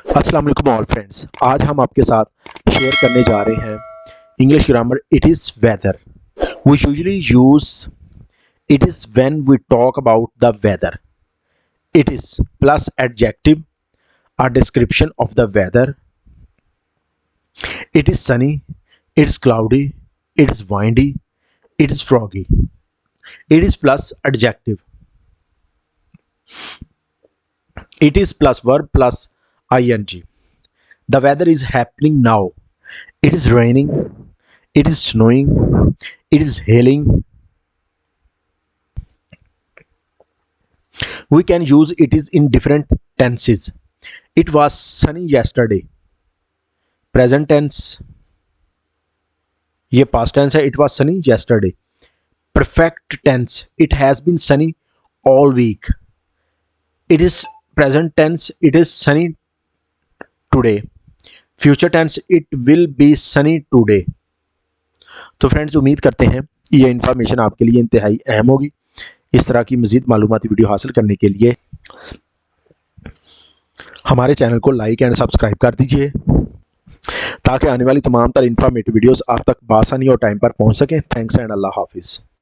अस्सलाम वालेकुम all friends. आज हम आपके साथ शेयर करने जा रहे हैं English grammar. It is weather. We usually use it is when we talk about the weather. It is plus adjective a description of the weather. It is sunny, it's cloudy, it is windy, it is foggy. It is plus adjective. It is plus verb plus ing. The weather is happening now. It is raining, it is snowing, it is hailing. We can use it is in different tenses. It was sunny yesterday. Present tense, ये past tense है. It was sunny yesterday. Perfect tense, it has been sunny all week. It is present tense, it is sunny today. Future tense, it will be sunny today. तो friends, उम्मीद करते हैं ये information आपके लिए इंतहाई अहम होगी। इस तरह की मज़ीद मालूमाती वीडियो हासिल करने के लिए हमारे चैनल को लाइक एंड सब्सक्राइब कर दीजिए ताकि आने वाली तमाम तर इन्फॉर्मेटिव वीडियोस आप तक बआसानी और टाइम पर पहुंच सकें। थैंक्स एंड अल्लाह हाफिज़।